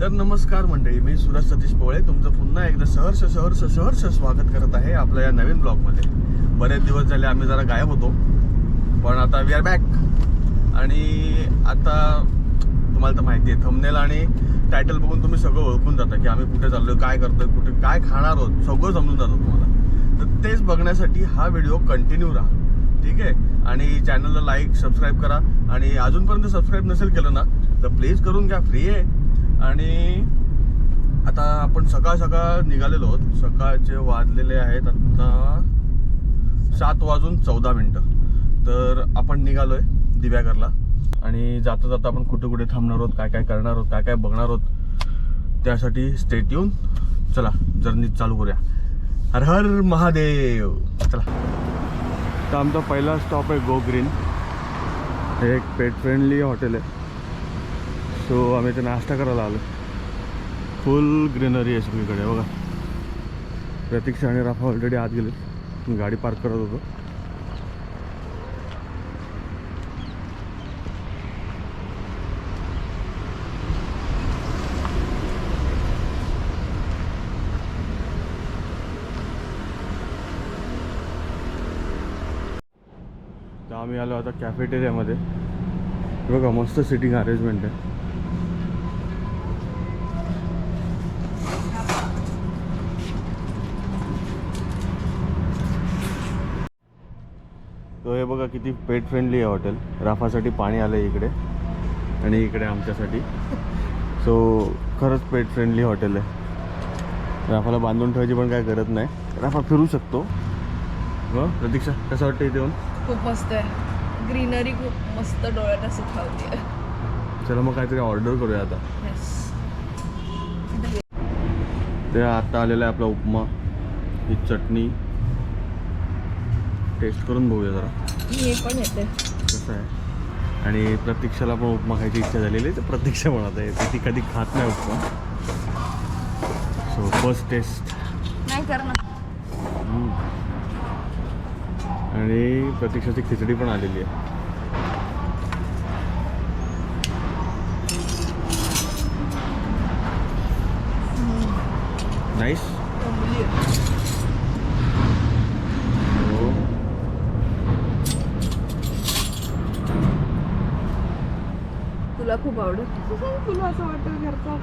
तर नमस्कार मंडळी, मी सुरज सतीश पोळे तुमचं पुन्हा एकदा सहर्ष स्वागत करत आहे आपल्या या नवीन ब्लॉगमध्ये. बरेच दिवस झाले आम्ही जरा गायब होतो, पण आता वी आर बॅक. आणि आता तुम्हाला तर माहिती आहे, थंबनेल आणि टायटल बघून तुम्ही सगळं ओळखून जाता की आम्ही कुठे चाललोय, काय करतोय, कुठे काय खाणार आहोत, सगळं समजून जातं तुम्हाला. तर तेच बघण्यासाठी हा व्हिडिओ कंटिन्यू राहा, ठीक आहे. आणि चॅनलला लाईक सबस्क्राईब करा, आणि अजूनपर्यंत सबस्क्राईब नसेल केलं ना तर प्लीज करून घ्या, फ्री आहे. आणि आता आपण सकाळ निघालेलो आहोत. सकाळचे वाजलेले आहेत आता 7:14. तर आपण निघालोय दिव्यागरला, आणि जाता जाता आपण कुठे कुठे थांबणार आहोत, काय काय करणार आहोत, काय काय बघणार आहोत, त्यासाठी स्टे ट्यून. चला जर्नी चालू करूया. हर हर महादेव. चला. तर आमचा पहिला स्टॉप आहे गो ग्रीन. हे एक पेट फ्रेंडली हॉटेल आहे. सो आम्ही ते नाश्ता करायला आलो. फुल ग्रीनरी आहे सगळीकडे बघा. प्रतीक्षा आणि राफा ऑलरेडी आत गेले, मी गाडी पार्क करत होतो. तर आम्ही आलो आता कॅफेटेरियामध्ये. बघा मस्त सिटिंग अरेंजमेंट आहे. तो हे बघा किती पेट फ्रेंडली आहे हॉटेल. राफासाठी पाणी आलं इकडे, आणि इकडे आमच्यासाठी. सो खरंच पेट फ्रेंडली हॉटेल आहे. राफाला बांधून ठेवायची पण काय गरज नाही, राफा फिरू शकतो. प्रतीक्षा कसं वाटतं इथे येऊन? खूप मस्त आहे. ग्रीनरी खूप मस्त डोळ्याला सुखावते. चला मग काहीतरी ऑर्डर करूया आता. ते आता आलेला आहे आपला उपमा, ही चटणी टेस्ट करून बघूया जरा हे पण येते कसं आहे. आणि प्रतीक्षाला पण उपमा खायची इच्छा झालेली आहे, तर प्रतीक्षा म्हणत आहे ती कधी खात नाही उपमा. So first taste. नाही करणार. आणि प्रतीक्षाची खिचडी पण आलेली आहे. नाईस. तुला खूप आवडेल. तुला असं वाटतं घरचा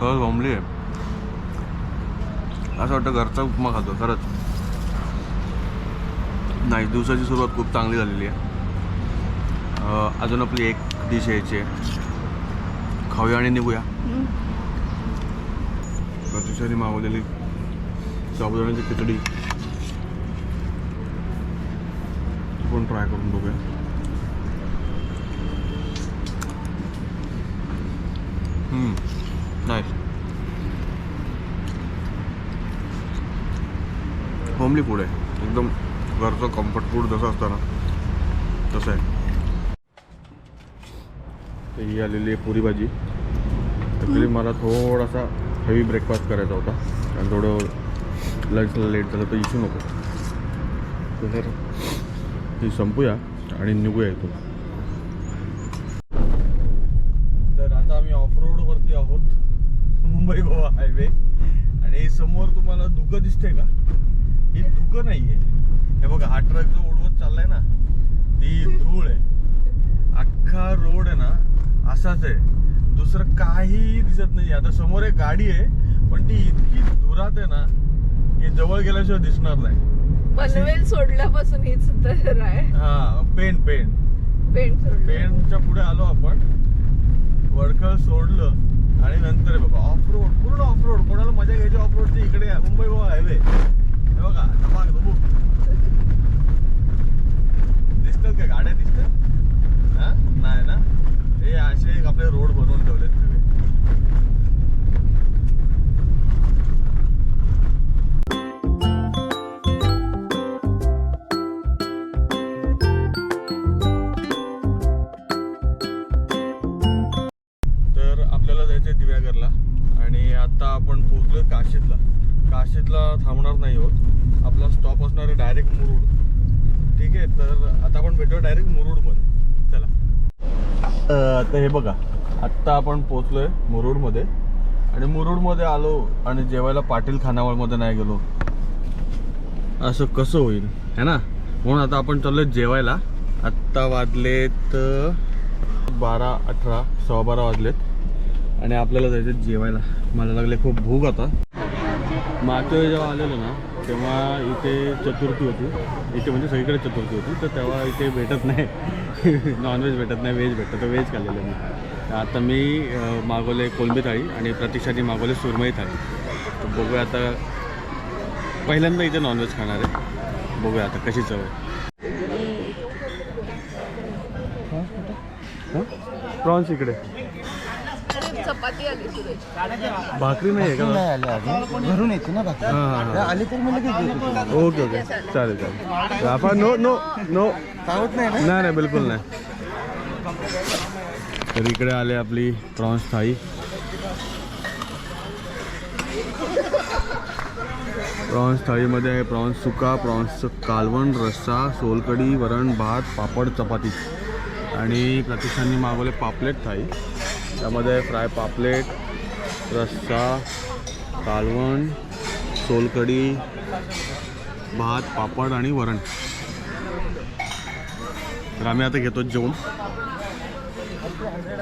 खरंच बॉम्बली आहे. असं वाटतं घरचा उपमा खातो खरंच. नाही, दिवसाची सुरुवात खूप चांगली झालेली आहे. अजून आपली एक डिश यायची आहे, खाऊया आणि निघूया. प्रतीक्षाने मागवलेली साबुदाण्याची खिचडी पण ट्राय करून बघूया. नाईस. होमली फूड आहे एकदम. घरचं कम्फर्ट फूड जसं असतं ना तसं आहे. तर ही आलेली आहे पुरी भाजी. ॲक्च्युली मला थोडासा हेवी ब्रेकफास्ट करायचा होता, आणि थोडं लंचला लेट झालं तर इश्यू नको. तर ती संपूया आणि निघूया इथून. तर आता आम्ही ऑफ रोडवरती आहोत, मुंबई गोवा हायवे. आणि समोर तुम्हाला धुकं दिसते का? ही धुकं नाही आहे. हे बघा, हा ट्रक जो उडवत चाललाय ना, ती धूळ आहे. अख्खा रोड आहे ना असाच आहे, दुसरं काही दिसत नाही. आता समोर एक गाडी आहे, पण ती इतकी धुरात आहे ना की जवळ गेल्याशिवाय दिसणार नाही. पनवेल सोडल्यापासून हीच तर आहे. हा, पेंट पेंटच्या पुढे आलो आपण. वडखळ सोडलं आणि नंतर आहे बघा ऑफ रोड, पूर्ण ऑफ रोड. कोणाला मजा घ्यायची ऑफ रोडची, इकडे मुंबई गोवा हायवे. हे बघा धमाक धुबूक. दिसतात का गाड्या? दिसतात हा? नाही ना, हे असे आपले रोड बनवून ठेवलेत सगळे. तर आपल्याला जायचं आहे दिव्यागरला, आणि आता आपण पोहोचलो काशीदला. थांबणार नाही आहोत. आपला स्टॉप असणार आहे डायरेक्ट मुरुड. ठीक आहे, तर आता आपण भेटूया डायरेक्ट मुरुडमध्ये. चला. तर हे बघा, आत्ता आपण पोचलोय मुरुडमध्ये आणि मुरुडमध्ये आलो आणि जेवायला पाटील खानावळमध्ये नाही गेलो असं कसं होईल है ना. म्हणून आता आपण चाललोय जेवायला. आत्ता वाजलेत 12:18 12:15 वाजलेत आणि आपल्याला जायचं जेवायला. मला लागले खूप भूक आता. मागच्या वेळी जेव्हा आलेलो ना तेव्हा इथे चतुर्थी होती. इथे म्हणजे सगळीकडे चतुर्थी होती तर तेव्हा इथे भेटत नाही नॉनव्हेज भेटत नाही, व्हेज भेटतं. तर व्हेज खाल्लेलं मी. आता मी मागवले कोलंबी थाळी आणि प्रतीक्षाने मागवले सुरमई थाळी. तर बघूया आता, पहिल्यांदा इथे नॉनव्हेज खाणार आहे. बघूया आता कशी चव आहे. प्रॉन्स इकडे, चपाती आली सुरेश. भाकरी नाही आहे का? घरून येते ना बाकी. आली तर मला लगेच. ओके ओके चालेल चालेल. राफा नो नो नो सावत नाही ना. नाही नाही बिलकुल नाही. तर इकडे आले आपली प्रॉन्स थाळी. प्रॉन्स थाळीमध्ये आहे प्रॉन्स सुका, प्रॉन्सचं कालवण, रस्सा, सोलकढी, वरण, भात, पापड, चपाती आणि प्रतीक्षांनी मागवले पापलेट थाळी. त्यामध्ये फ्राय पापलेट, रस्सा, कालवण, सोलकढी, भात, पापड आणि वरण. तर आम्ही आता घेतो जेवण.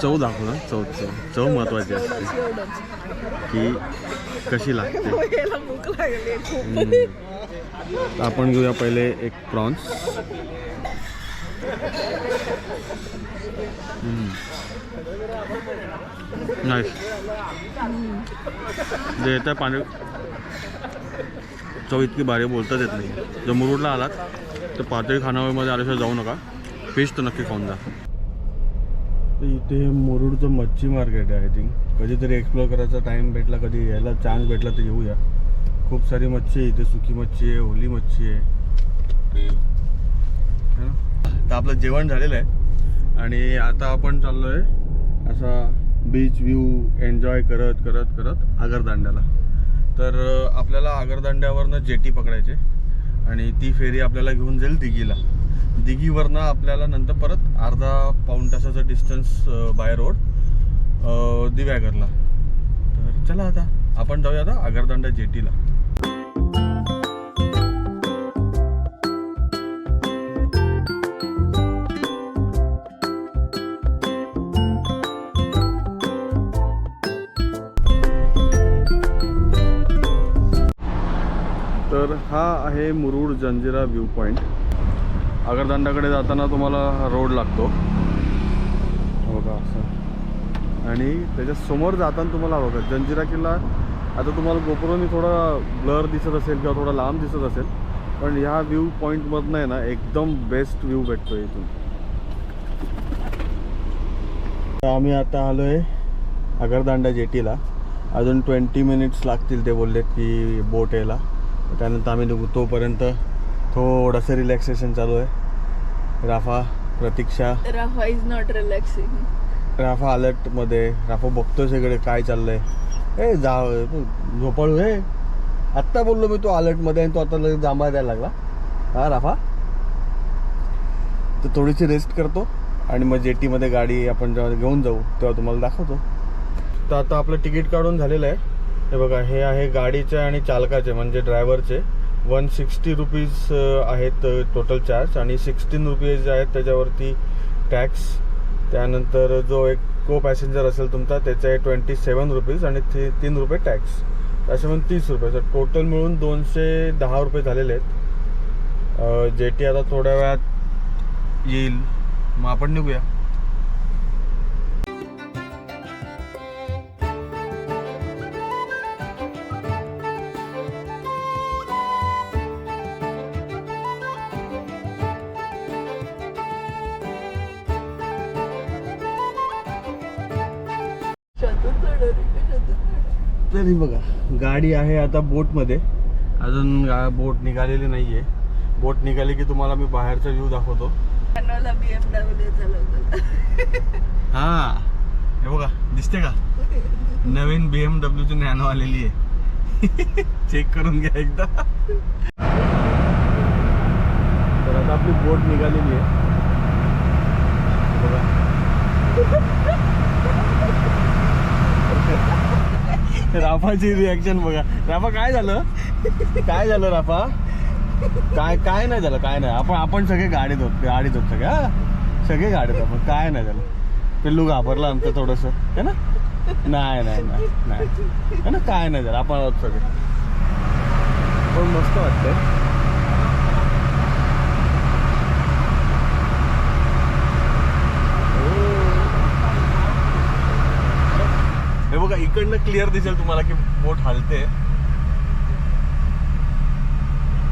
चव दाखव ना. चव चव चव महत्त्वाची असते की कशी लागते. भूक लागली खूप. आपण घेऊया पहिले एक प्रॉन्स. नाही जे येतं पाणी चव इतकी भारी बोलताच येत नाही. जर मुरुडला आलात तर पातळी खानावळीमध्ये आल्याशिवाय जाऊ नका. फिश तर नक्की खाऊन जा. इथे मुरुडचं मच्छी मार्केट आहे. आय थिंक कधीतरी एक्सप्लोअर करायचा टाईम भेटला, कधी यायला चान्स भेटला तर येऊया. खूप सारी मच्छी आहे इथे. सुकी मच्छी आहे, ओली मच्छी आहे. तर आपलं जेवण झालेलं आहे आणि आता आपण चाललो आहे असा बीच व्ह्यू एन्जॉय करत करत करत आगरदांड्याला. तर आपल्याला आगरदांड्यावरनं जेटी पकडायचे आणि ती फेरी आपल्याला घेऊन जाईल दिघीला. दिघीवरनं आपल्याला नंतर परत अर्धा पाऊण तासाचं डिस्टन्स बाय रोड दिव्यागरला. तर चला आता आपण जाऊया आता आगरदांडा जेटीला. तर हा आहे मुरुड जंजिरा व्ह्यू पॉईंट. आगरदांडाकडे जाताना तुम्हाला हा रोड लागतो बघा असं. आणि त्याच्यासमोर जाताना तुम्हाला बघा जंजिरा किल्ला. आता तुम्हाला गोप्रोनी थोडा ब्लर दिसत असेल किंवा थोडा लांब दिसत असेल, पण ह्या व्ह्यू पॉईंटमधनं आहे ना एकदम बेस्ट व्ह्यू भेटतो इथून. आम्ही आता आलो आहे आगरदांडा जेटीला. अजून 20 मिनिट्स लागतील ते बोललेत की बोट यायला. त्यानंतर आम्ही निघू. तोपर्यंत थोडंसं रिलॅक्सेशन चालू आहे. राफा, प्रतीक्षा. Rafa is not relaxing. Rafa अलर्टमध्ये. राफा बघतोय सगळे काय चाललंय. ए जा झोपाळू हे. आत्ता बोललो मी तो अलर्टमध्ये आणि तो आता लगेच जांभळा द्यायला लागला. हा राफा. तर थोडीशी रेस्ट करतो आणि मग जेटीमध्ये गाडी आपण जेव्हा घेऊन जाऊ तेव्हा तुम्हाला दाखवतो. तर आता आपलं तिकीट काढून झालेलं आहे. हे बघा हे आहे गाडीचे आणि चालकाचे म्हणजे ड्रायव्हरचे 160 रुपीज आहेत टोटल चार्ज आणि 16 रुपीज आहेत त्याच्यावरती टॅक्स. त्यानंतर जो एक को पॅसेंजर असेल तुमचा त्याचे आहे 27 रुपीज आणि 3 रुपये टॅक्स. असे म्हणून 30 रुपये. तर टोटल मिळून 210 रुपये झालेले आहेत. जेटी आता थोड्या वेळात येईल, मग आपण निघूया. तरी बघा गाडी आहे आता बोटमध्ये. अजून बोट निघालेली नाही आहे. बोट निघाली की तुम्हाला मी बाहेरचा व्ह्यू दाखवतो. BMW चालवतो. हा हे बघा दिसते का नवीन BMW ची नॅनो आलेली आहे. चेक करून घ्या एकदा. तर आता आपली बोट निघालेली आहे बघा. राफाची रिॲक्शन बघा. राफा काय झालं, काय झालं राफा? काय नाही झालं, काय नाही. आपण सगळे गाडीत होत सगळे. हा सगळे गाडीत आपण, काय नाही झालं. पिल्लू घाबरला आमचं थोडंसं है ना. नाही है ना, काय नाही झालं. आपण आहोत सगळे. पण मस्त वाटतंय. हे बघा इकडनं क्लिअर दिसेल तुम्हाला की बोट हलते.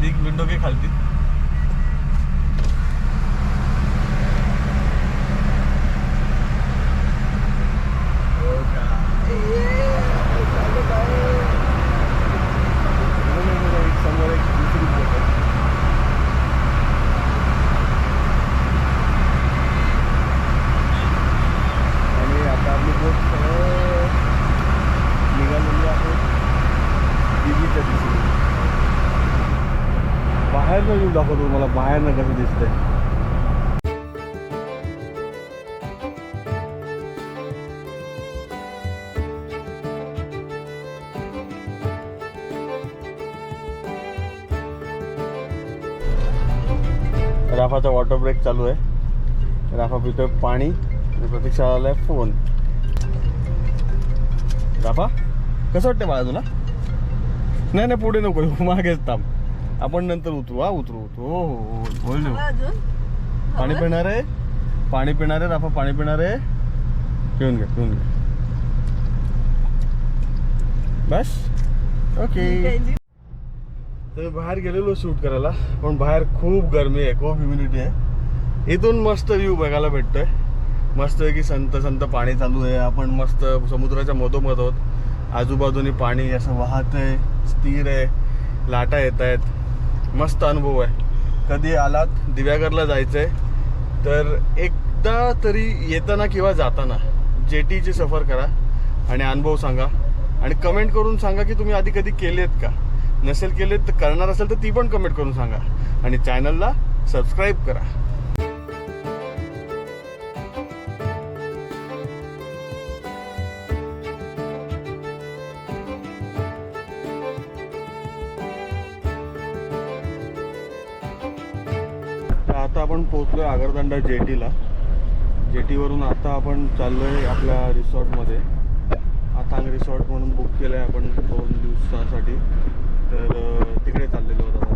ती विंडो काही खालती. समोर एक दुसरी बोट आहे. आणि आता आपली बोट निघालेली आहे दिल्लीच्या दिशेने. बाहेरनं व्ह्यू दाखवतो मला, बाहेरनं कसं दिसतंय. राफाचा वॉटर ब्रेक चालू आहे. राफा पितोय पाणी आणि प्रतीक्षा आलाय फोन. राफा कसं वाटतं बाळा तुला? नाही पुढे नको, मागेच थांब. आपण नंतर उतरू. उतरू. हो बोल. पाणी पिणार आहे, पाणी पिणार आहे राफा, पाणी पिणार आहे. पिऊन घे बस. ओके. तर बाहेर गेलेलो शूट करायला, पण बाहेर खूप गरमी आहे, खूप ह्युमिडिटी आहे. इथून मस्त व्ह्यू बघायला भेटतोय. मस्त आहे की संत पाणी चालू आहे. आपण मस्त समुद्राच्या मधोमध आहोत. आजूबाजूनी पाणी असं वाहत आहे, स्थिर आहे, लाटा येत आहेत. मस्त अनुभव आहे. कधी आलात दिव्यागरला जायचं आहे तर एकदा तरी येताना किंवा जाताना जेटीची सफर करा आणि अनुभव सांगा. आणि कमेंट करून सांगा की तुम्ही आधी कधी केलेत का. नसेल केले तर करणार असेल तर ती पण कमेंट करून सांगा. आणि चॅनलला सबस्क्राईब करा. आता आपण पोहोचलोय आगरदांडा जेटीला. जेटीवरून आता आपण चाललोय आपल्या रिसॉर्टमध्ये. अथांग रिसॉर्ट म्हणून बुक केलं आहे आपण 2 दिवसासाठी. तर तिकडे चाललेलो होतो.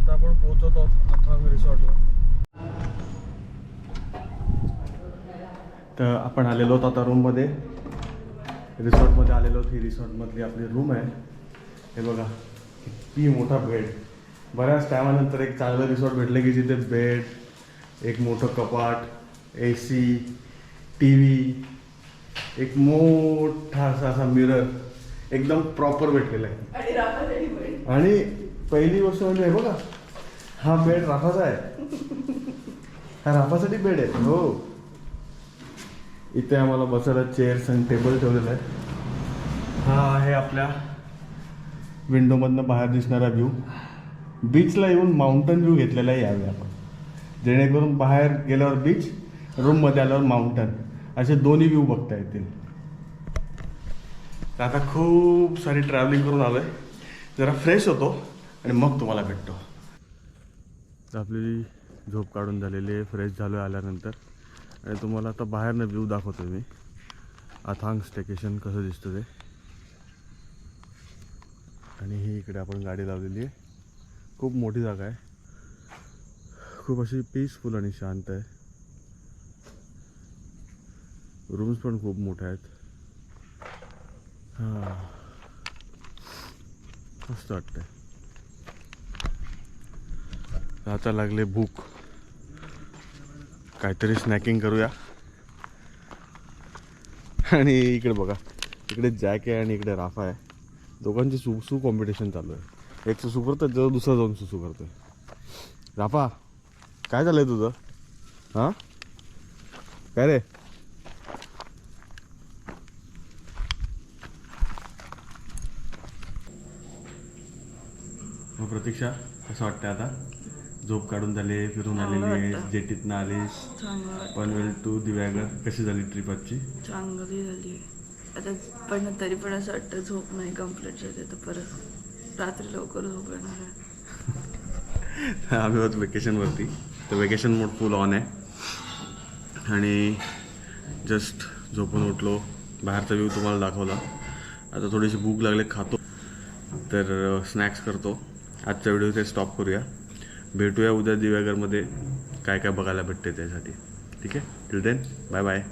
आपण पोहोचत आहोत अथांग रिसॉर्टला. तर आपण आलेलो आहोत आता रूममध्ये, रिसॉर्टमध्ये आलेलो आहोत. ही रिसॉर्टमधली आपली रूम आहे. हे बघा किती मोठा बेड. बऱ्याच टायमानंतर एक चांगलं रिसॉर्ट भेटलं की जिथे बेड, एक मोठं कपाट, AC, TV, एक मोठा असा मिरर एकदम प्रॉपर भेटलेला आहे. आणि पहिली गोष्ट म्हणजे हे बघा, हा बेड राफाचा आहे. हा राफासाठी बेड आहे. हो, इथे आम्हाला बसायला चेअर्स आणि टेबल ठेवलेला आहे. हा आहे आपल्या विंडोमधनं बाहेर दिसणारा व्ह्यू. बीचला येऊन माउंटन व्ह्यू घेतलेला आहे यावेळी आपण, जेणेकरून बाहेर गेल्यावर बीच, रूममध्ये आल्यावर माउंटन, असे दोन्ही व्ह्यू बघता येतील. तर आता खूप सारी ट्रॅव्हलिंग करून आलो आहे, जरा फ्रेश होतो आणि मग तुम्हाला भेटतो. आपली झोप काढून झालेली आहे, फ्रेश झालो आहे आल्यानंतर. आणि तुम्हाला आता बाहेरनं व्ह्यू दाखवतो मी, अथांग स्टेकेशन कसं दिसतं ते. आणि ही इकडे आपण गाडी लावलेली आहे. खूप मोठी जागा आहे, खूप अशी पीसफुल आणि शांत आहे. रूम्स पण खूप मोठ्या आहेत. हां, मस्त वाटतंय. आता लागले भूक. काहीतरी स्नॅकिंग करूया. आणि इकडे बघा, इकडे जॅक आहे आणि इकडे राफा आहे. दोघांची सुसू कॉम्पिटिशन चालू आहे. एक सुसू करतोय जर दुसरा जाऊन सुसू करतोय. राफा काय झालंय तुझं? हां काय रे? मग प्रतीक्षा कसं वाटतं आता? झोप काढून झाले, फिरून आलेली आहे, जेटीतनं आलीस, पनवेल टू दिव्यागर. कशी झाली ट्रिप आजची? चांगली झाली. आता पण तरी पण असं वाटतं झोप नाही कम्प्लीट झाली, तर परत रात्री लवकर झोप येणार आहे. आम्ही होत वेकेशनवरती, तर वेकेशन मोड फुल ऑन आहे. आणि जस्ट झोपून उठलो, बाहेरचा व्ह्यू तुम्हाला दाखवला. आता थोडीशी भूक लागली, खातो, तर स्नॅक्स करतो. आजचा व्हिडिओ ते स्टॉप करूया. भेटूया उद्या दिव्यागरमध्ये काय काय बघायला भेटते त्यासाठी. ठीक आहे, टिल देन बाय बाय.